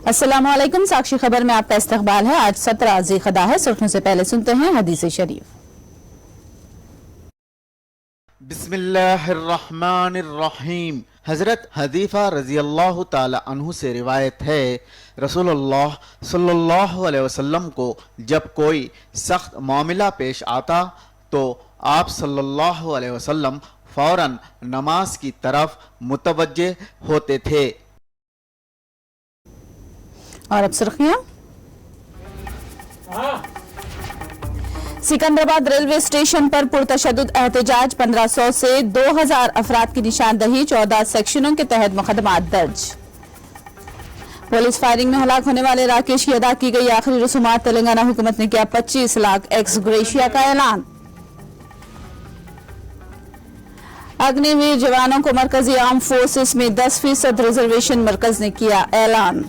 अस्सलामुअलैकुम। साक्षी खबर में आपका इस्तकबाल है। आज 17 ज़ीक़दा है। सुर्खियों से पहले सुनते हैं हदीस शरीफ। बिस्मिल्लाहिर्रहमानिर्रहीम। हज़रत हज़ीफ़ा रज़ी अल्लाह ताला अन्हु से रिवायत है, रसूलुल्लाह सल्लल्लाहु अलैहि वसल्लम को जब कोई सख्त मामला पेश आता तो आप सल्लल्लाहु अलैहि वसल्लम फ़ौरन नमाज की तरफ मुतवज्जे होते थे। और अब सुर्खियां। सिकंदराबाद रेलवे स्टेशन पर पुरतशद्दुद एहतजाज, 1500 से 2000 अफराद की निशानदही, 14 सेक्शनों के तहत मुकदमा दर्ज। पुलिस फायरिंग में हलाक होने वाले राकेश की अदा की गई आखिरी रसूमात, तेलंगाना हुकूमत ने किया 25 लाख एक्स ग्रेशिया का ऐलान। अग्निवीर जवानों को मरकजी आर्म फोर्सेस में 10% रिजर्वेशन, मरकज ने किया ऐलान।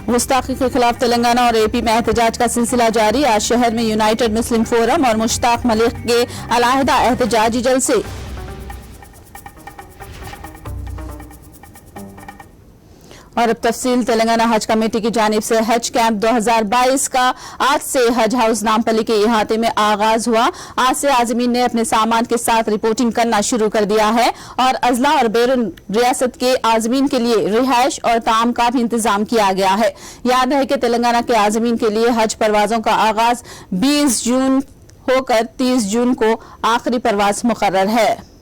गुस्ताखी के खिलाफ तेलंगाना और एपी में एहतजाज का सिलसिला जारी। आज शहर में यूनाइटेड मुस्लिम फोरम और मुश्ताक मलिक के अलहदा एहतजाजी जलसे। और अब तफसील। तेलंगाना हज कमेटी की जानिब से हज कैंप 2022 का आज से हज हाउस नामपल्ली के इहाते में आगाज हुआ। आज से आजमीन ने अपने सामान के साथ रिपोर्टिंग करना शुरू कर दिया है और अजला और बैरून रियासत के आजमीन के लिए रिहाइश और ताम का भी इंतजाम किया गया है। याद है कि तेलंगाना के आजमीन के लिए हज परवाजों का आगाज 20 जून होकर 30 जून को आखिरी परवाज मुकर्रर है।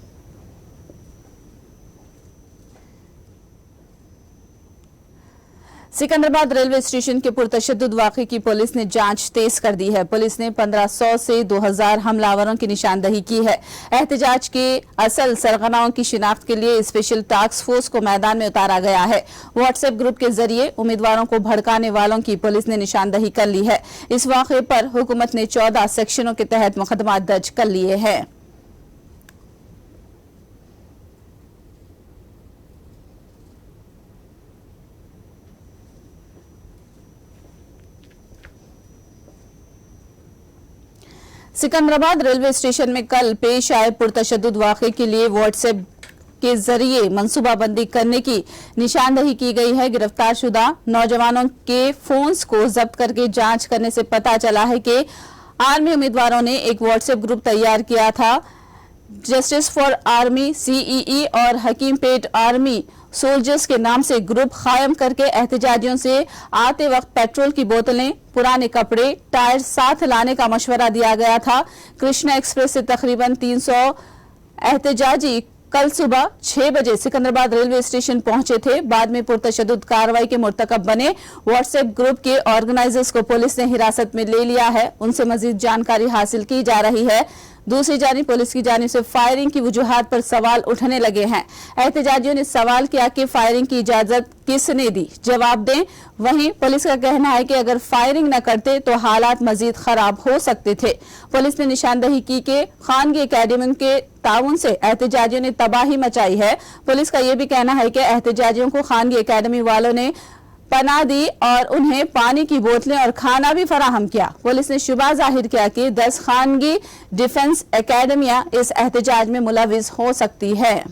सिकंदराबाद रेलवे स्टेशन के पुरतशद्दुद वाक़े की पुलिस ने जांच तेज कर दी है। पुलिस ने 1500 से 2000 हमलावरों की निशानदही की है। एहतजाज के असल सरगनाओं की शिनाख्त के लिए स्पेशल टास्क फोर्स को मैदान में उतारा गया है। व्हाट्सएप ग्रुप के जरिए उम्मीदवारों को भड़काने वालों की पुलिस ने निशानदही कर ली है। इस वाक़े पर हुकूमत ने 14 सेक्शनों के तहत मुकदमा दर्ज कर लिए हैं। सिकंदराबाद रेलवे स्टेशन में कल पेश आए पुरतशद्दुद वाक़े के लिए व्हाट्सएप के जरिए मनसूबाबंदी करने की निशानदही की गई है। गिरफ्तार शुदा नौजवानों के फोन्स को जब्त करके जांच करने से पता चला है कि आर्मी उम्मीदवारों ने एक व्हाट्सएप ग्रुप तैयार किया था। जस्टिस फॉर आर्मी सीईई और हकीमपेट आर्मी सोल्जर्स के नाम से ग्रुप कायम करके एहतजाजियों से आते वक्त पेट्रोल की बोतलें, पुराने कपड़े, टायर साथ लाने का मशवरा दिया गया था। कृष्णा एक्सप्रेस से तकरीबन 300 एहतजाजी कल सुबह 6 बजे सिकंदराबाद रेलवे स्टेशन पहुंचे थे। बाद में पुरतशद्दुद कार्रवाई के मुर्तकब बने व्हाट्सएप ग्रुप के ऑर्गेनाइजर्स को पुलिस ने हिरासत में ले लिया है। उनसे मजीद जानकारी हासिल की जा रही है। दूसरी जानिब पुलिस की जानिब से फायरिंग की वजूहात पर सवाल उठने लगे हैं। एहतजाजियों ने सवाल किया कि फायरिंग की इजाजत किसने दी, जवाब दें। वहीं पुलिस का कहना है कि अगर फायरिंग न करते तो हालात मजीद खराब हो सकते थे। पुलिस ने निशानदही की कि खानगी अकेडमियों के ताउन से एहतजाजियों ने तबाही मचाई है। पुलिस का यह भी कहना है कि एहतजाजियों को खानगी अकेडमी वालों ने पनाह दी और उन्हें पानी की बोतलें और खाना भी फराहम किया। पुलिस ने शुबा जाहिर किया कि 10 खानगी डिफेंस एकेडमियां इस एहतजाज में मुलविस हो सकती है।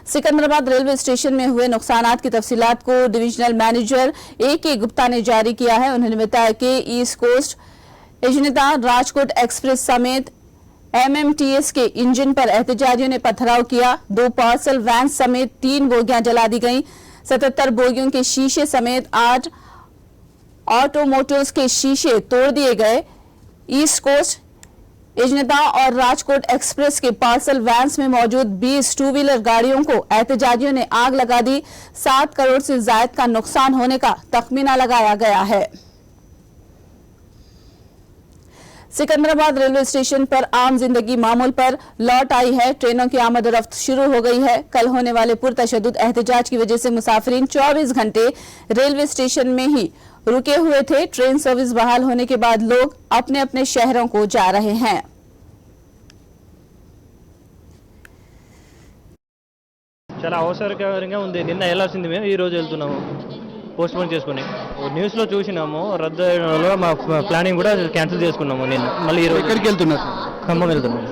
सिकंदराबाद रेलवे स्टेशन में हुए नुकसानात की तफसीलात को डिविजनल मैनेजर A.K. गुप्ता ने जारी किया है। उन्होंने बताया कि ईस्ट कोस्ट एजनेता राजकोट एक्सप्रेस समेत MMTS के इंजन पर एहतजाजियों ने पथराव किया। 2 पार्सल वैन समेत 3 बोगियां जला दी गईं। 77 बोगियों के शीशे समेत 8 ऑटोमोटिव्स के शीशे तोड़ दिए गए। ईस्ट कोस्ट एजनेता और राजकोट एक्सप्रेस के पार्सल वैन्स में मौजूद 20 टू व्हीलर गाड़ियों को एहतजाजियों ने आग लगा दी। 7 करोड़ से ज्यादा का नुकसान होने का तखमीना लगाया गया है। सिकंदराबाद रेलवे स्टेशन पर आम जिंदगी मामूल पर लौट आई है। ट्रेनों की आमद और रफ्त शुरू हो गई है। कल होने वाले पुरतशद्दुद एहतजाज की वजह से मुसाफिरीन 24 घंटे रेलवे स्टेशन में ही रुके हुए थे। ट्रेन सर्विस बहाल होने के बाद लोग अपने अपने शहरों को जा रहे हैं। చాలా అవసరంగా ఉంది. నిన్న వెళ్ళాల్సింది మేము ఈ రోజు వెళ్తున్నాము. పోస్ట్ పోన్ చేసుకుని న్యూస్లో చూసినాము, రద్దు అయ్యడం వల్ల మా ప్లానింగ్ కూడా క్యాన్సిల్ చేసుకున్నాము. నేను మళ్ళీ ఈరోజు ఎక్కడికి వెళ్తున్నారు? ఖమ్మం వెళ్తున్నాను.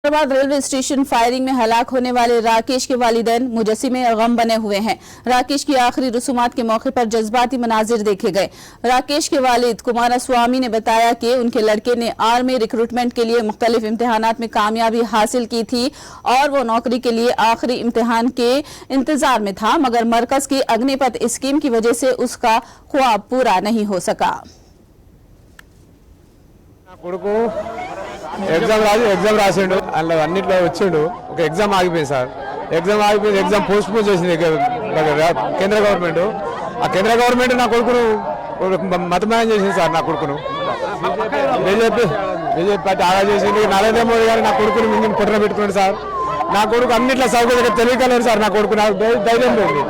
हैदराबाद रेलवे स्टेशन फायरिंग में हलाक होने वाले राकेश के वालिदैन मुजस्सिमे गम बने हुए हैं। राकेश की आखिरी रसूमात के मौके पर जज्बाती मनाजिर देखे गए। राकेश के वालिद कुमारस्वामी ने बताया कि उनके लड़के ने आर्मी रिक्रूटमेंट के लिए मुख्तलिफ इम्तिहानात में कामयाबी हासिल की थी और वो नौकरी के लिए आखिरी इम्तिहान के इंतजार में था, मगर मरकज की अग्निपथ स्कीम की वजह से उसका ख्वाब पूरा नहीं हो सका। కొడుకు ఎగ్జామ్ రాసిండు, అందులో అన్నిట్లో వచ్చిండు. ఒక ఎగ్జామ్ ఆగిపోయింది సార్. ఎగ్జామ్ పోస్ట్ పోన్ చేసింది కేంద్ర గవర్నమెంట్. ఆ కేంద్ర గవర్నమెంట్ నా కొడుకును మతమానం చేసింది సార్. నా కొడుకును బీజేపీ పార్టీ ఆగా చేసింది. నరేంద్ర మోడీ గారు నా కొడుకుని మింగిన కుట్ర పెట్టుకున్నాడు సార్. నా కొడుకు అన్నిట్లో సౌకర్యంగా తెలియకలేదు సార్. నా కొడుకు నాకు ధైర్యం లేదు.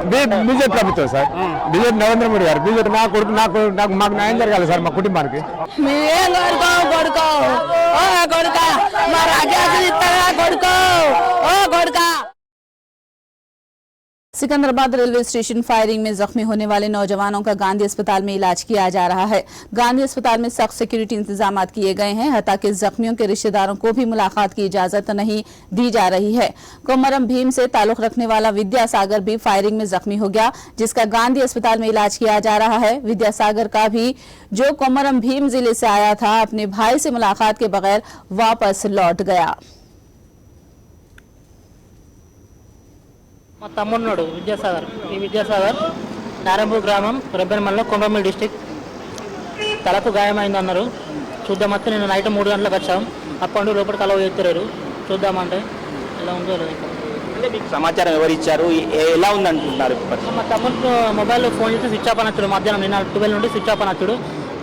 బీజేపీ ప్రభుత్వం సార్, బీజేపీ నరేంద్ర మోడీ గారు, బీజేపీ నా కొడుకు నాకు మాకు న్యాయం జరగాలి సార్, మా కుటుంబానికి. सिकंदराबाद रेलवे स्टेशन फायरिंग में जख्मी होने वाले नौजवानों का गांधी अस्पताल में इलाज किया जा रहा है। गांधी अस्पताल में सख्त सिक्योरिटी इंतजाम किए गए हैं, हत्या के जख्मियों के रिश्तेदारों को भी मुलाकात की इजाजत नहीं दी जा रही है। कोमरम भीम से ताल्लुक रखने वाला विद्यासागर भी फायरिंग में जख्मी हो गया, जिसका गांधी अस्पताल में इलाज किया जा रहा है। विद्यासागर का भी, जो कोमरम भीम जिले से आया था, अपने भाई से मुलाकात के बगैर वापस लौट गया। మా తమ్ముడున్నాడు విద్యాసాగర్ నారాయణపూర్ గ్రామం రెబ్బెన్ మండలం కొమరమిల్ డిస్టిక్. తలకు గాయమైంది అన్నారు. చూద్దామంటే నేను నైట్ 3 గంటలకు వచ్చాం. అప్పటి లోపలికి అలా ఎత్తారు. చూద్దామంటే ఎలా ఉందో లేదు. అంటే మీకు సమాచారం ఎవరు ఇచ్చారు, ఎలా ఉందంటున్నారు? మా తమ్ముడు మొబైల్లో ఫోన్ చేసి స్విచ్ ఆఫ్ అనొచ్చుడు. మధ్యాహ్నం నిన్న 12 నుండి స్విచ్ ఆఫ్ అనొచ్చుడు.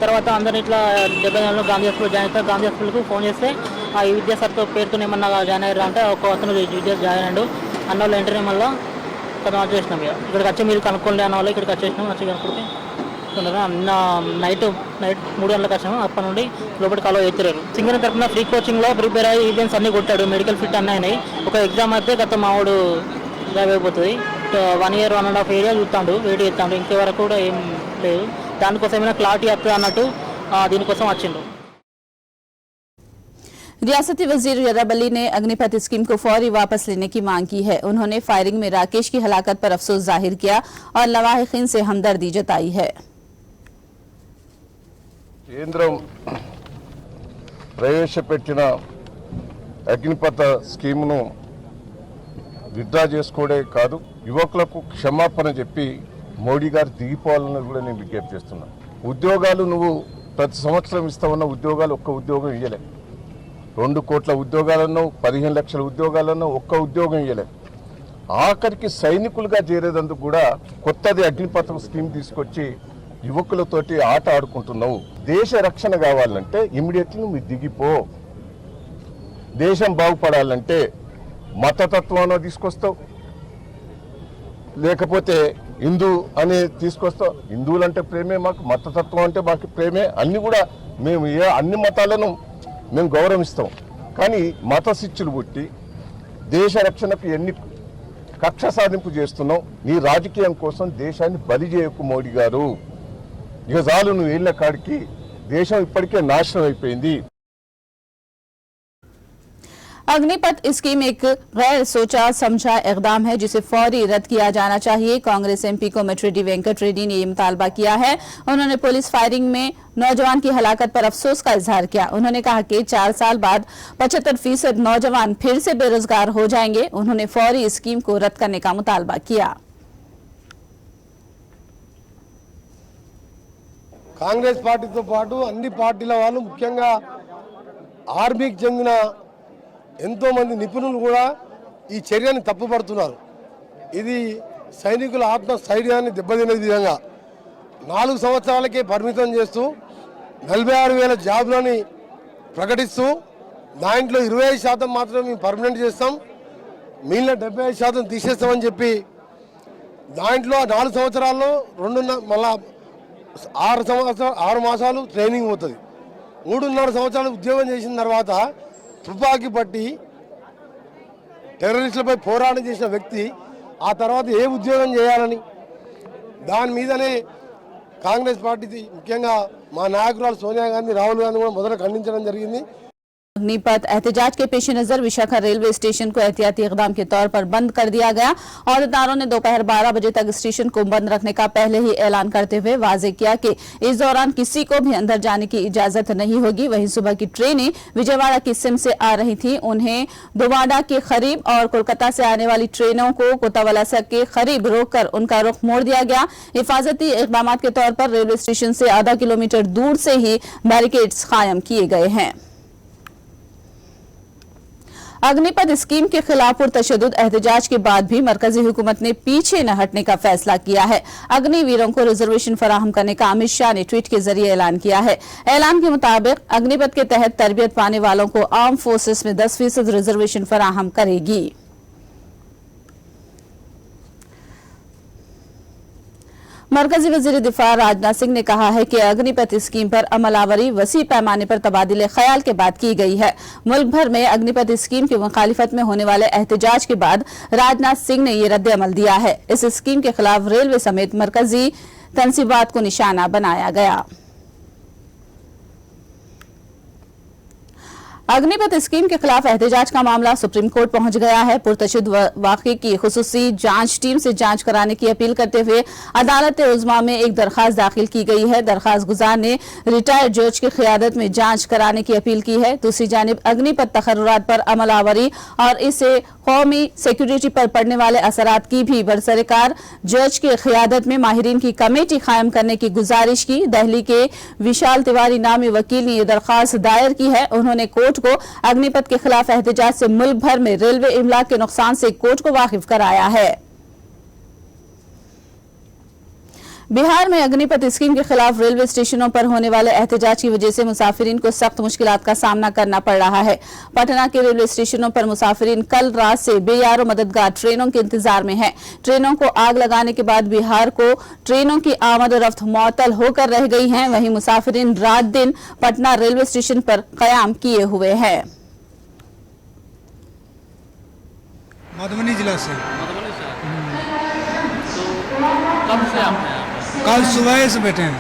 తర్వాత అందరిని ఇట్లా 70 గాంధీ హాస్పిటల్ జాయిన్ అవుతారు. గాంధీ హాస్పిటల్కి ఫోన్ చేస్తే ఆ విద్యాసాగర్తో పేరుతో ఏమన్నా జాయిన్ అయ్యారు అంటే ఒక అతను విద్యా జాయిన్ అయ్యాడు అన్న వాళ్ళు వెంటనే మళ్ళీ కొంచెం వచ్చేసినాం. ఇక్కడికి వచ్చి మీరు కనుక్కోండి అన్న వాళ్ళు ఇక్కడికి వచ్చేసినాం. వచ్చి కనుక్కుంటే నిన్న నైట్ 3 గంటలకు వచ్చాము. అప్పటి నుండి లోపలికి అలో ఎత్తారు. సింగర్ తరఫున ఫ్రీ కోచింగ్లో ప్రిపేర్ అయ్యి ఈవెంట్స్ అన్నీ కొట్టాడు. మెడికల్ ఫిట్ అన్నీ అయినాయి. ఒక ఎగ్జామ్ అయితే గత మావాడు జాబ్ అయిపోతుంది. 1 year 1.5 years చూస్తాడు, వెయిట్ చేస్తాడు. ఇంకెవరకు కూడా ఏం లేదు. దానికోసం ఏమైనా క్లారిటీ వస్తుంది అన్నట్టు దీనికోసం వచ్చిండు. रियासती वजीर रजब अली ने अग्निपथ स्कीम को फौरी वापस लेने की मांग की है। उन्होंने फायरिंग में राकेश की हलाकत पर अफसोस जाहिर किया और लवाहिकीन से हमदर्दी जताई है। కేంద్రం ప్రవేశపెట్టిన అగ్నిపథ స్కీమ్ను విత్డ్రా చేసుకోవడే కాదు, యువకులకు క్షమాపణ చెప్పి మోడీ గారు దిగిపోవాలని కూడా నేను విజ్ఞప్తి చేస్తున్నాను. ఉద్యోగాలు నువ్వు ప్రతి సంవత్సరం ఇస్తామన్న ఉద్యోగాలు ఒక్క ఉద్యోగం ఇవ్వలే. 2 కోట్ల ఉద్యోగాలను, 15 లక్షల ఉద్యోగాలను ఒక్క ఉద్యోగం ఇవ్వలే. ఆఖరికి సైనికులుగా చేరేందుకు కూడా కొత్తది అగ్నిపథం స్కీమ్ తీసుకొచ్చి యువకులతోటి ఆట ఆడుకుంటున్నావు. దేశ రక్షణ కావాలంటే ఇమ్మీడియట్లీ నువ్వు దిగిపో. దేశం బాగుపడాలంటే మతతత్వాన్ని తీసుకొస్తావు, లేకపోతే హిందూ అని తీసుకొస్తావు. హిందువులంటే ప్రేమే మాకు, మతతత్వం అంటే మాకు ప్రేమే. అన్ని కూడా మేము అన్ని మతాలను మేము గౌరవిస్తాం. కానీ మత శిక్షలు పుట్టి దేశ రక్షణకు ఎన్ని కక్ష సాధింపు చేస్తున్నావు. నీ రాజకీయం కోసం దేశాన్ని బలి చేయకు మోడీ గారు. ఇక చాలు, నువ్వు వెళ్ళిన కాడికి దేశం ఇప్పటికే నాశనం అయిపోయింది. अग्निपथ स्कीम एक गैर सोचा समझा इकदाम है जिसे फौरी रद्द किया जाना चाहिए। कांग्रेस एमपी कोमटिरेड्डी वेंकट रेड्डी ने ये मुतालबा किया है। उन्होंने पुलिस फायरिंग में नौजवान की हलाकत पर अफसोस का इजहार किया। उन्होंने कहा कि 4 साल बाद 75% नौजवान फिर से बेरोजगार हो जाएंगे। उन्होंने फौरी स्कीम को रद्द करने का मुतालबा किया। కాంగ్రెస్ పార్టీతో పాటు అన్ని పార్టీల వాళ్ళు, ముఖ్యంగా ఆర్మీకి చెందిన ఎంతో మంది నిపుణులు కూడా ఈ చర్యని తప్పుపడుతున్నారు. ఇది సైనికుల ఆత్మస్థైర్యాన్ని దెబ్బతినే విధంగా 4 సంవత్సరాలకే పరిమితం చేస్తూ 46,000 జాబులని ప్రకటిస్తూ దాంట్లో 25% మాత్రమే మేము పర్మనెంట్ చేస్తాం, మిగిలిన 75% తీసేస్తామని చెప్పి దాంట్లో 4 సంవత్సరాల్లో మళ్ళా 6 మాసాలు ట్రైనింగ్ పోతుంది. 3.5 సంవత్సరాలు ఉద్యోగం చేసిన తర్వాత తుపాకీ పట్టి టెర్రరిస్టులపై పోరాటం చేసిన వ్యక్తి ఆ తర్వాత ఏ ఉద్యోగం చేయాలని దాని మీదనే కాంగ్రెస్ పార్టీ ముఖ్యంగా మా నాయకురాలు సోనియా గాంధీ రాహుల్ గాంధీ కూడా మొదట ఖండించడం జరిగింది। अग्निपथ एहतजाज के पेश नजर विशाखा रेलवे स्टेशन को एहतियाती इकदाम के तौर पर बंद कर दिया गया। औहदेदारों ने दोपहर 12 बजे तक स्टेशन को बंद रखने का पहले ही ऐलान करते हुए वाजे किया कि इस दौरान किसी को भी अंदर जाने की इजाजत नहीं होगी। वहीं सुबह की ट्रेनें विजयवाड़ा की सिम से आ रही थी, उन्हें दोवाडा के करीब और कोलकाता से आने वाली ट्रेनों को कोतावलसा के करीब रोककर उनका रुख मोड़ दिया गया। हिफाजती इकदाम के तौर पर रेलवे स्टेशन से आधा किलोमीटर दूर से ही बैरिकेड्स कायम किए गए हैं। अग्निपथ स्कीम के खिलाफ पुरतशद्दुद एहतजाज के बाद भी मरकजी हुकूमत ने पीछे न हटने का फैसला किया है। अग्निवीरों को रिजर्वेशन फराहम करने का अमित शाह ने ट्वीट के जरिए ऐलान किया है। ऐलान के मुताबिक अग्निपथ के तहत तरबियत पाने वालों को आर्म फोर्सेस में 10% रिजर्वेशन फराहम करेगी। मरकजी वजीर दिफा राजनाथ सिंह ने कहा है कि अग्निपथ स्कीम पर अमलावरी वसी पैमाने पर तबादिले ख्याल के बाद की गई है। मुल्क भर में अग्निपथ स्कीम की मुखालिफत में होने वाले एहतजाज के बाद राजनाथ सिंह ने ये रद्द अमल दिया है। इस स्कीम के खिलाफ रेलवे समेत मरकजी तंसीबात को निशाना बनाया गया। अग्निपथ स्कीम के खिलाफ एहतजाज का मामला सुप्रीम कोर्ट पहुंच गया है। पुरतशद्दुद वाक़े की खुसूसी जांच टीम से जांच कराने की अपील करते हुए अदालत उज़्मा में एक दरखास्त दाखिल की गई है। दरखास्त गुजार ने रिटायर्ड जज की क़ियादत में जांच कराने की अपील की है। दूसरी जानिब अग्निपथ तकर्रुरात पर अमलावरी और इसे कौमी सिक्योरिटी पर पड़ने वाले असरात की भी बरसरकार जज की क़ियादत में माहिरीन की कमेटी कायम करने की गुजारिश की। दिल्ली के विशाल तिवारी नामी वकील ने यह दरखास्त दायर की है। उन्होंने कोर्ट को अग्निपथ के खिलाफ एहतजाज से मुल्क भर में रेलवे इमलाक के नुकसान से कोर्ट को वाकिफ कराया है। बिहार में अग्निपथ स्कीम के खिलाफ रेलवे स्टेशनों पर होने वाले एहतजाज की वजह से मुसाफिरीन को सख्त मुश्किलात का सामना करना पड़ रहा है। पटना के रेलवे स्टेशनों पर मुसाफिरीन कल रात से बेयारो मददगार ट्रेनों के इंतजार में हैं। ट्रेनों को आग लगाने के बाद बिहार को ट्रेनों की आमद रफ्त मुअत्तल होकर रह गई है। वहीं मुसाफिरीन रात दिन पटना रेलवे स्टेशन पर कयाम किए हुए हैं। मधुबनी जिला से। कल सुबह से बैठे हैं।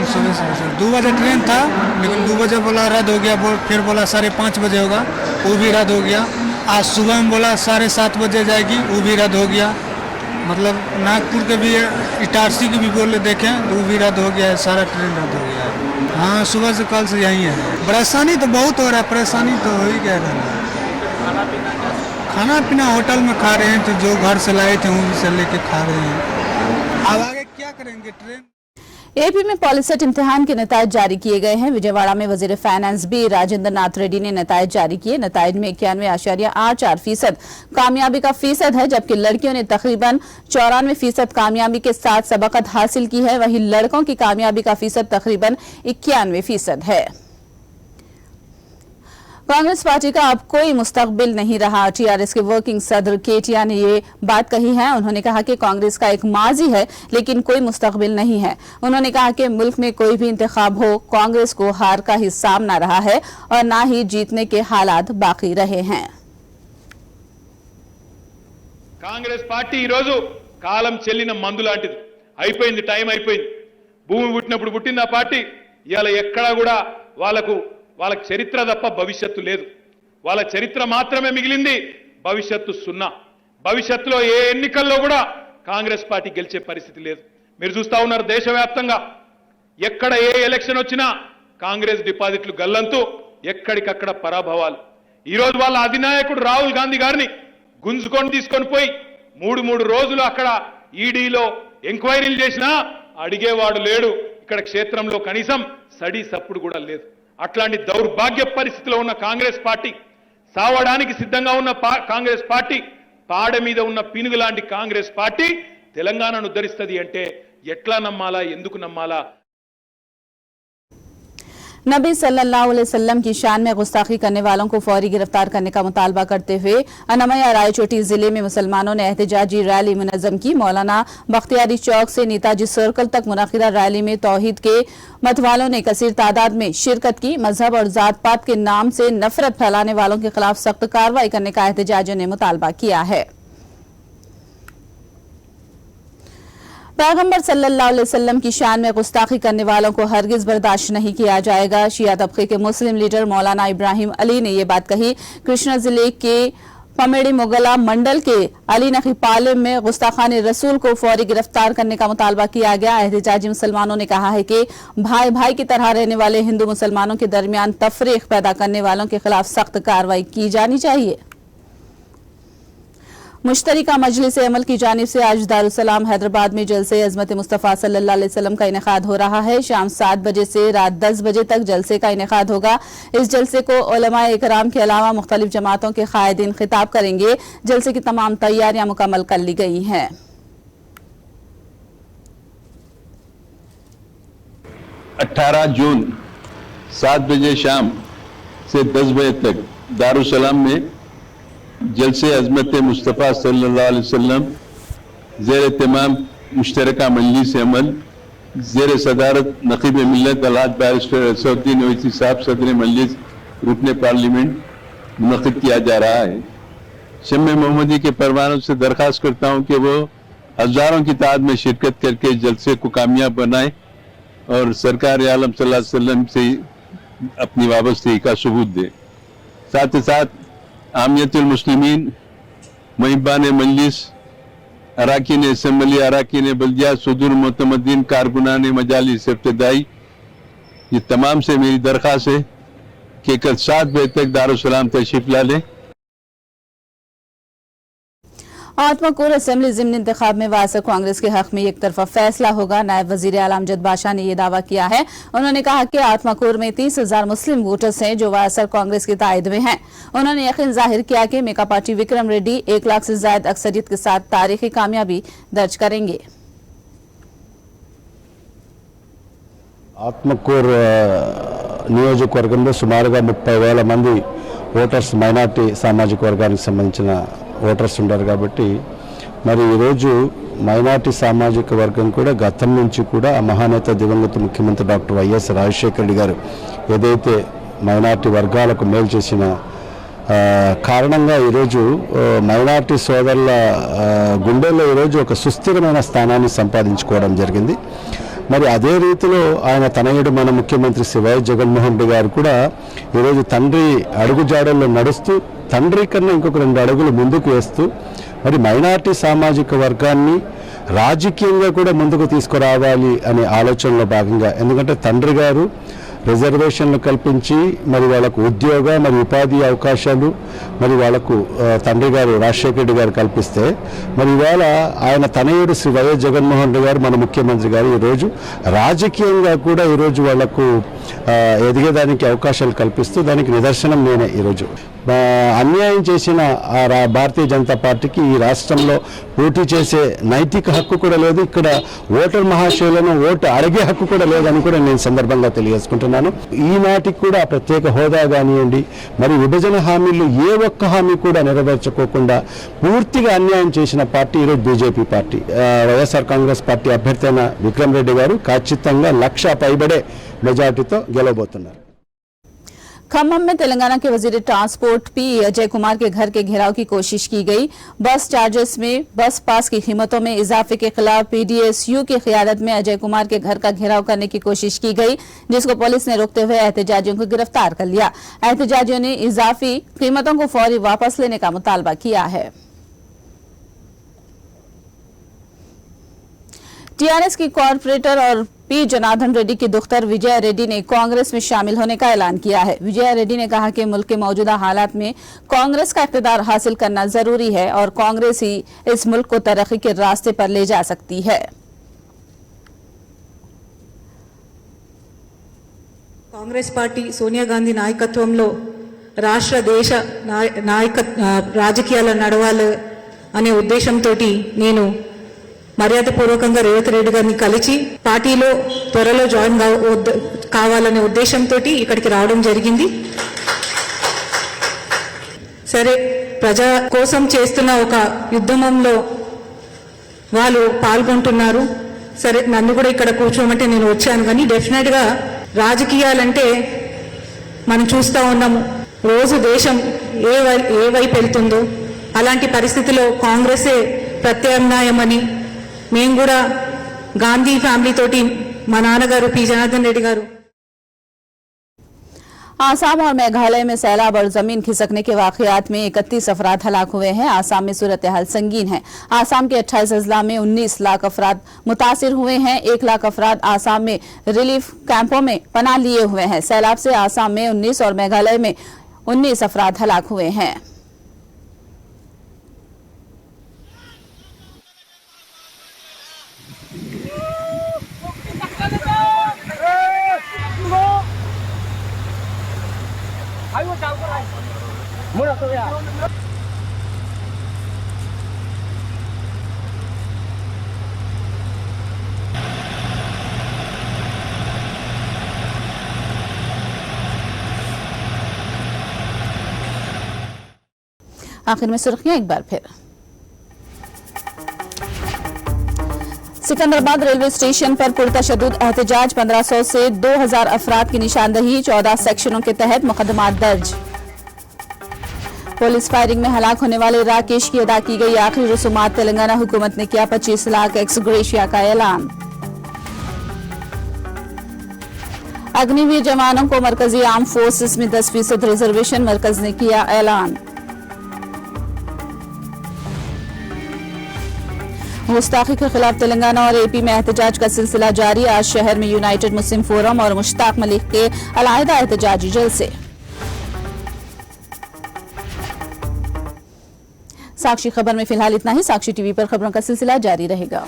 सुबह से 2 बजे ट्रेन था, लेकिन 2 बजे बोला रद्द हो गया। फिर बोला 5:30 बजे होगा, वो भी रद्द हो गया। आज सुबह में बोला 7:30 बजे जाएगी, वो भी रद्द हो गया। मतलब नागपुर के भी इटारसी की भी बोले देखें, वो भी रद्द हो गया है। सारा ट्रेन रद्द हो गया है। हाँ, सुबह से कल से यही है। परेशानी तो बहुत हो रहा है, परेशानी तो हो ही गया है। खाना पीना होटल में खा रहे हैं, तो जो घर से लाए थे वहीं से लेके खा रहे हैं। अब आगे क्या करेंगे? ट्रेन एपी में पॉलिसेट इम्तिहान के नतायज जारी किए गए हैं। विजयवाड़ा में वजीर फाइनेंस बी राजेंद्र नाथ रेड्डी ने नतायज जारी किए। नतायज में 91.84% कामयाबी का फीसद है, जबकि लड़कियों ने तकरीबन 94% कामयाबी के साथ सबकत हासिल की है। वहीं लड़कों की कामयाबी का फीसद तकरीबन 91% है। कांग्रेस पार्टी का अब कोई मुस्तकबिल नहीं रहा। टीआरएस के वर्किंग सदर केटिया ने ये बात कही है। उन्होंने कहा कि कांग्रेस का एक माजी है, लेकिन कोई मुस्तकबिल नहीं है। उन्होंने कहा कि मुल्क में कोई भी इंतखाब हो, कांग्रेस को हार का ही सामना रहा है और ना ही जीतने के हालात बाकी रहे हैं। కాంగ్రెస్ పార్టీ ఈ రోజు కాలం చెల్లిన మందు లాంటిది. అయిపోయింది, టైం అయిపోయింది. భూమి పుట్టినప్పుడు పుట్టింది ఆ పార్టీ. ఇవాళ ఎక్కడా కూడా వాళ్ళ చరిత్ర తప్ప భవిష్యత్తు లేదు. వాళ్ళ చరిత్ర మాత్రమే మిగిలింది, భవిష్యత్తు సున్నా. భవిష్యత్తులో ఏ ఎన్నికల్లో కూడా కాంగ్రెస్ పార్టీ గెలిచే పరిస్థితి లేదు. మీరు చూస్తా ఉన్నారు, దేశవ్యాప్తంగా ఎక్కడ ఏ ఎలక్షన్ వచ్చినా కాంగ్రెస్ డిపాజిట్లు గల్లంతూ, ఎక్కడికక్కడ పరాభవాలు. ఈ రోజు వాళ్ళ అధినాయకుడు రాహుల్ గాంధీ గారిని గుంజుకొని తీసుకొని పోయి 3 రోజులు అక్కడ ఈడీలో ఎంక్వైరీలు చేసినా అడిగేవాడు లేడు. ఇక్కడ క్షేత్రంలో కనీసం సడి సప్పుడు కూడా లేదు. అట్లాంటి దౌర్భాగ్య పరిస్థితిలో ఉన్న కాంగ్రెస్ పార్టీ, సావడానికి సిద్ధంగా ఉన్న కాంగ్రెస్ పార్టీ, పాడ మీద ఉన్న పినుగు లాంటి కాంగ్రెస్ పార్టీ తెలంగాణను ఉద్ధరిస్తుంది అంటే ఎట్లా నమ్మాలా, ఎందుకు నమ్మాలా? नबी सल्लल्लाहु अलैहि वसल्लम की शान में गुस्ताखी करने वालों को फौरी गिरफ्तार करने का मुतालबा करते हुए अनमया रायचोटी जिले में मुसलमानों ने एहतजाजी रैली मुनज़्ज़म की। मौलाना बख्तियारी चौक से नेताजी सर्कल तक मुनक़िदा रैली में तौहीद के मतवालों ने कसीर तादाद में शिरकत की। मजहब और जात पात के नाम से नफरत फैलाने वालों के खिलाफ सख्त कार्रवाई करने का एहतजाजियों ने मुतालबा किया है। पैगंबर सल्लल्लाहु अलैहि वसल्लम की शान में गुस्ताखी करने वालों को हरगिज बर्दाश्त नहीं किया जाएगा। शिया तबके के मुस्लिम लीडर मौलाना इब्राहिम अली ने ये बात कही। कृष्णा जिले के पमेड़ी मुगला मंडल के अली नखी पालेम में गुस्ताखाने रसूल को फौरी गिरफ्तार करने का मुतालबा किया गया। एहतजाजी मुसलमानों ने कहा है कि भाई भाई की तरह रहने वाले हिंदू मुसलमानों के दरमियान तफरीक पैदा करने वालों के खिलाफ सख्त कार्रवाई की जानी चाहिए। मुश्तरिका मजलिस अमल की जानिब से आज दारुसलाम हैदराबाद में जलसे अज़मत मुस्तफ़ा सल्लल्लाहु अलैहि वसल्लम का इनेकाद हो रहा है। शाम 7 बजे से रात 10 बजे तक जलसे का इनेकाद होगा। इस जलसे को उलमाए इकराम के अलावा मुख्तलिफ जमातों के कायदीन खिताब करेंगे। जलसे की तमाम तैयारियां मुकम्मल कर ली गई हैं। 18 जून 7 बजे शाम से 10 बजे तक दारुसलाम में जलसे अज़मत मुस्तफ़ा सल्लल्लाहु अलैहि वसल्लम ज़ेर तमाम मुश्तरका मजलिस अमल ज़ेर सदारत नक़ीब मिल्लत अलहाज बैरिस्टर असदुद्दीन ओवैसी साहब सदर मजलिस रुकने पार्लियामेंट मुनक़िद किया जा रहा है। शम्मे मोहम्मदी के परवानों से दरख्वास्त करता हूँ कि वो हज़ारों की तादाद में शिरकत करके जलसे को कामयाब बनाए और सरकार आलम सल्लल्लाहु अलैहि वसल्लम से अपनी वाबस्तगी का सबूत दे। साथ ही साथ आमियतुल मुस्लिमीन, महिबान मजलिस, अराकीन असम्बली, अराकीन बल्दिया, सुदूर मुतमद्दीन, कारकुनान मजालिस इब्तिदाई, ये तमाम से मेरी दरख्वास्त है कि कल 7 बजे तक दारुसलाम तशरीफ ला लें। आत्माकुर असेंबली ज़िमनी इंतखाब में वासर कांग्रेस के हक में एक तरफा फैसला होगा। नायब वजीर आला अमजद बादशाह ने यह दावा किया है। उन्होंने कहा कि आत्माकुर में 30,000 मुस्लिम वोटर्स हैं जो वासर कांग्रेस की तायद में हैं। उन्होंने यकीन जाहिर किया कि मेका पार्टी विक्रम रेड्डी 1 लाख से ज्यादा अक्सरियत के साथ तारीखी कामयाबी दर्ज करेंगे। ఆత్మకూరు నియోజకవర్గంలో సుమారుగా 30,000 మంది ఓటర్స్ మైనార్టీ సామాజిక వర్గానికి సంబంధించిన ఓటర్స్ ఉంటారు కాబట్టి మరి ఈరోజు మైనార్టీ సామాజిక వర్గం కూడా గతం నుంచి కూడా ఆ మహానేత దివంగత ముఖ్యమంత్రి డాక్టర్ వైఎస్ రాజశేఖర రెడ్డి గారు ఏదైతే మైనార్టీ వర్గాలకు మేలు చేసిన కారణంగా ఈరోజు మైనార్టీ సోదరుల గుండెల్లో ఈరోజు ఒక సుస్థిరమైన స్థానాన్ని సంపాదించుకోవడం జరిగింది। మరి అదే రీతిలో ఆయన తనయుడు మన ముఖ్యమంత్రి శ్రీ వైఎస్ జగన్మోహన్ రెడ్డి గారు కూడా ఈరోజు తండ్రి అడుగుజాడల్లో నడుస్తూ తండ్రి కన్నా ఇంకొక 2 అడుగులు ముందుకు వేస్తూ మరి మైనార్టీ సామాజిక వర్గాన్ని రాజకీయంగా కూడా ముందుకు తీసుకురావాలి అనే ఆలోచనలో భాగంగా, ఎందుకంటే తండ్రి గారు రిజర్వేషన్లు కల్పించి మరి వాళ్ళకు ఉద్యోగ మరి ఉపాధి అవకాశాలు మరి వాళ్ళకు తండ్రి గారు రాజశేఖర రెడ్డి గారు కల్పిస్తే మరి ఇవాళ ఆయన తనయుడు శ్రీ వైఎస్ జగన్మోహన్ రెడ్డి గారు మన ముఖ్యమంత్రి గారు ఈరోజు రాజకీయంగా కూడా ఈరోజు వాళ్ళకు ఎదిగేదానికి అవకాశాలు కల్పిస్తూ దానికి నిదర్శనం నేనే। ఈరోజు అన్యాయం చేసిన భారతీయ జనతా పార్టీకి ఈ రాష్ట్రంలో పోటీ చేసే నైతిక హక్కు కూడా లేదు, ఇక్కడ ఓటర్ మహాశయులను ఓటు అడిగే హక్కు కూడా లేదని కూడా నేను సందర్భంగా తెలియజేసుకుంటున్నాను। ఈనాటికి కూడా ప్రత్యేక హోదా కానివ్వండి మరి విభజన హామీలు ఏ ఒక్క హామీ కూడా నెరవేర్చుకోకుండా పూర్తిగా అన్యాయం చేసిన పార్టీ ఈరోజు BJP party. YSR Congress party అభ్యర్థి అయిన విక్రమ్ రెడ్డి గారు ఖచ్చితంగా 1,00,000 పైబడే మెజార్టీతో గెలవబోతున్నారు। खम्मम में तेलंगाना के वजीर ट्रांसपोर्ट पी अजय कुमार के घर के घेराव की कोशिश की गई। बस चार्जेस में बस पास की कीमतों में इजाफे के खिलाफ पीडीएसयू की क़ियादत में अजय कुमार के घर का घेराव करने की कोशिश की गई, जिसको पुलिस ने रोकते हुए एहतजाजियों को गिरफ्तार कर लिया। एहतजाजियों ने इजाफी कीमतों को फौरी वापस लेने का मुतालबा किया है। टीआरएस की कॉर्पोरेटर और पी जनार्दन रेड्डी की दुख्तर विजया रेड्डी ने कांग्रेस में शामिल होने का ऐलान किया है। विजया रेड्डी ने कहा कि मुल्क के मौजूदा हालात में कांग्रेस का इख्तिदार हासिल करना जरूरी है और कांग्रेस ही इस मुल्क को तरक्की के रास्ते पर ले जा सकती है। कांग्रेस पार्टी सोनिया गांधी नायकत्వంలో రాష్ట్ర దేశ రాజకీయాల నడవాలి అనే ఉద్దేశంతో నేను మర్యాదపూర్వకంగా రేవంత్ రెడ్డి గారిని కలిసి పార్టీలో త్వరలో జాయిన్ కావాలనే ఉద్దేశంతో ఇక్కడికి రావడం జరిగింది। సరే, ప్రజా కోసం చేస్తున్న ఒక యుద్ధంలో వాళ్ళు పాల్గొంటున్నారు। సరే, నన్ను కూడా ఇక్కడ కూర్చోమంటే నేను వచ్చాను, కానీ డెఫినెట్ గా రాజకీయాలంటే మనం చూస్తూ ఉన్నాము రోజు దేశం ఏ వైపు వెళ్తుందో। అలాంటి పరిస్థితిలో కాంగ్రెసే ప్రత్యామ్నాయమని మేము కూడా గాంధీ ఫ్యామిలీ తోటి మా నాన్నగారు పి జనార్దన్ రెడ్డి గారు आसाम और मेघालय में सैलाब और जमीन खिसकने के वाकयात में 31 अफराद हलाक हुए हैं। आसाम में सूरत हाल संगीन है। आसाम के 28 अजला में 19 लाख अफराद मुतासिर हुए हैं। 1 लाख अफराद आसाम में रिलीफ कैंपों में पनाह लिए हुए हैं। सैलाब से आसाम में 19 और मेघालय में 19 अफराद हलाक हुए हैं। आखिर में सुर्खियां एक बार फिर। सिकंदराबाद रेलवे स्टेशन पर पुरतशद्दुद एहतजाज, 1500 से 2000 अफराद की निशानदही, 14 सेक्शनों के तहत मुकदमात दर्ज। पुलिस फायरिंग में हलाक होने वाले राकेश की अदा की गई आखिरी रसूमात, तेलंगाना हुकूमत ने किया 25 लाख एक्स ग्रेशिया का ऐलान। अग्निवीर जवानों को मरकजी आर्म फोर्सेस में 10% रिजर्वेशन, मरकज ने किया ऐलान। गुस्ताखी के खिलाफ तेलंगाना और एपी में एहतजाज का सिलसिला जारी। आज शहर में यूनाइटेड मुस्लिम फोरम और मुश्ताक मलिक के अलायदा एहतजाजी जलसे। साक्षी खबर में फिलहाल इतना ही। साक्षी टीवी पर खबरों का सिलसिला जारी रहेगा।